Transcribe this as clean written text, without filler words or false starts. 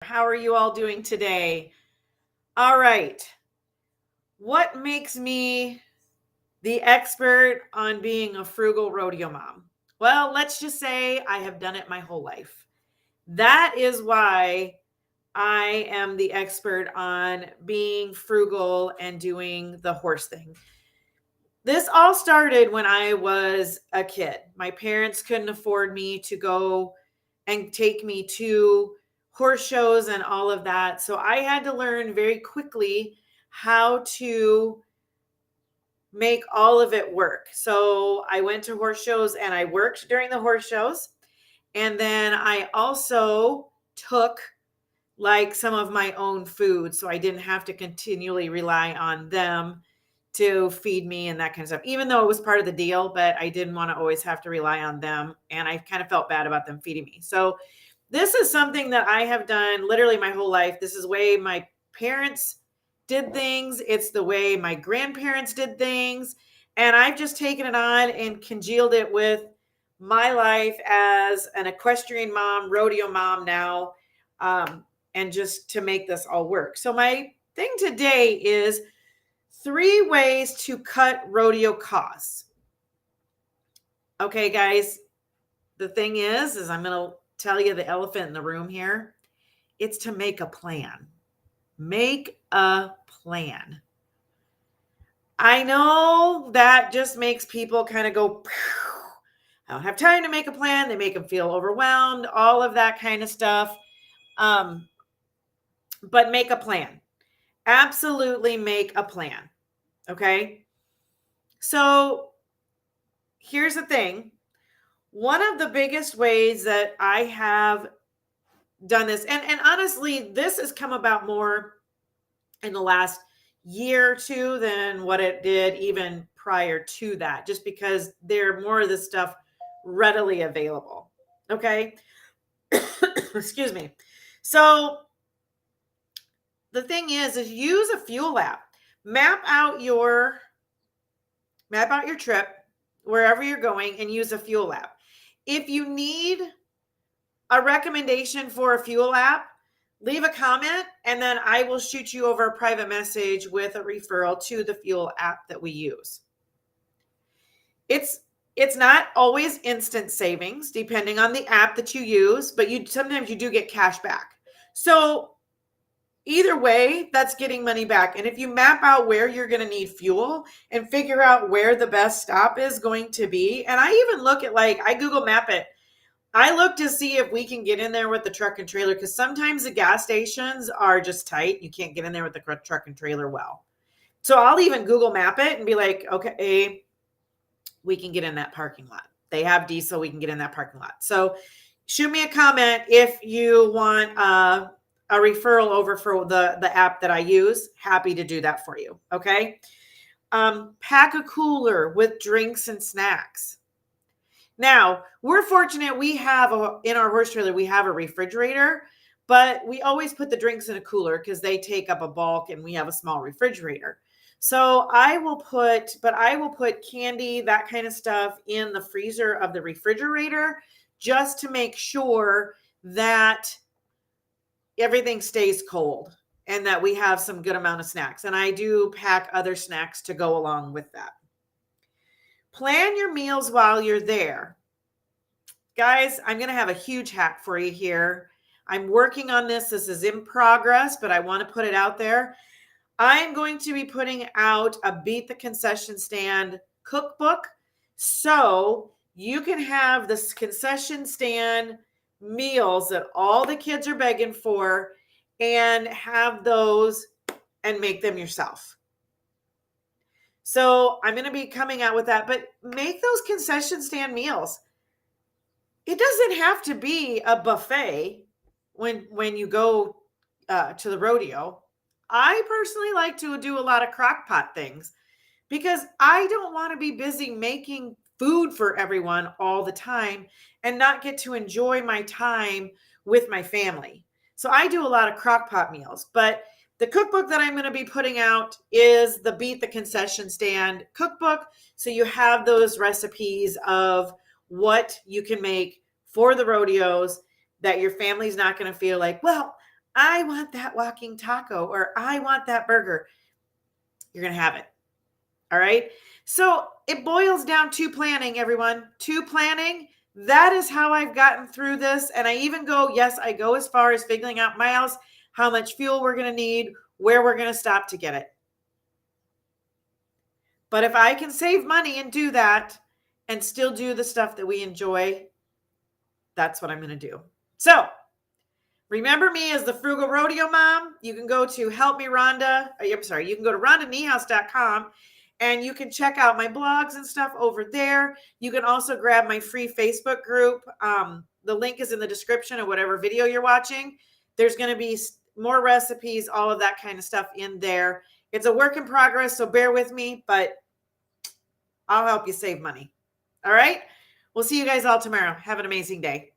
How are you all doing today? All right. What makes me the expert on being a frugal rodeo mom? Well, let's just say I have done it my whole life. That is why I am the expert on being frugal and doing the horse thing. This all started when I was a kid. My parents couldn't afford me to go and take me to horse shows and all of that. So I had to learn very quickly how to make all of it work. So I went to horse shows and I worked during the horse shows. And then I also took like some of my own food so I didn't have to continually rely on them to feed me and that kind of stuff, even though it was part of the deal, but I didn't want to always have to rely on them. And I kind of felt bad about them feeding me. So this is something that I have done literally my whole life. This is the way my parents did things. It's the way my grandparents did things. And I've just taken it on and congealed it with my life as an equestrian mom, rodeo mom now, and just to make this all work. So my thing today is 3 ways to cut rodeo costs. Okay, guys, the thing is I'm going to tell you the elephant in the room here. It's to make a plan. Make a plan. I know that just makes people kind of go, I don't have time to make a plan. They make them feel overwhelmed, all of that kind of stuff. But make a plan. Absolutely make a plan. Okay. So here's the thing. One of the biggest ways that I have done this, and honestly, this has come about more in the last year or two than what it did even prior to that, just because there more of this stuff readily available. Okay. Excuse me. So the thing is use a fuel app. Map out your trip wherever you're going and use a fuel app. If you need a recommendation for a fuel app, leave a comment and then I will shoot you over a private message with a referral to the fuel app that we use. It's not always instant savings depending on the app that you use, but sometimes you do get cash back. So either way, that's getting money back. And if you map out where you're going to need fuel and figure out where the best stop is going to be, and I even look at I Google map it. I look to see if we can get in there with the truck and trailer, because sometimes the gas stations are just tight. You can't get in there with the truck and trailer well. So I'll even Google map it and be like, okay, we can get in that parking lot. They have diesel. We can get in that parking lot. So shoot me a comment if you want a referral over for the app that I use. Happy to do that for you. Okay. Pack a cooler with drinks and snacks. Now, we're fortunate we have in our horse trailer, we have a refrigerator, but we always put the drinks in a cooler because they take up a bulk and we have a small refrigerator. So I will put candy, that kind of stuff in the freezer of the refrigerator just to make sure that everything stays cold and that we have some good amount of snacks. And I do pack other snacks to go along with that. Plan your meals while you're there. Guys, I'm going to have a huge hack for you here. I'm working on this. This is in progress, but I want to put it out there. I'm going to be putting out a Beat the Concession Stand cookbook so you can have this concession stand meals that all the kids are begging for and have those and make them yourself. So I'm going to be coming out with that, but make those concession stand meals. It doesn't have to be a buffet when you go to the rodeo. I personally like to do a lot of crock pot things because I don't want to be busy making food for everyone all the time and not get to enjoy my time with my family. So I do a lot of crock pot meals, but the cookbook that I'm going to be putting out is the Beat the Concession Stand cookbook. So you have those recipes of what you can make for the rodeos that your family's not going to feel like, well, I want that walking taco or I want that burger. You're going to have it. All right. So it boils down to planning, everyone. To planning. That is how I've gotten through this. And I even go, yes, I go as far as figuring out miles, how much fuel we're going to need, where we're going to stop to get it. But if I can save money and do that and still do the stuff that we enjoy, that's what I'm going to do. So remember me as the Frugal Rodeo Mom. You can go to you can go to rondaniehaus.com and you can check out my blogs and stuff over there. You can also grab my free Facebook group. The link is in the description of whatever video you're watching. There's going to be more recipes, all of that kind of stuff in there. It's a work in progress, so bear with me, but I'll help you save money. All right? We'll see you guys all tomorrow. Have an amazing day.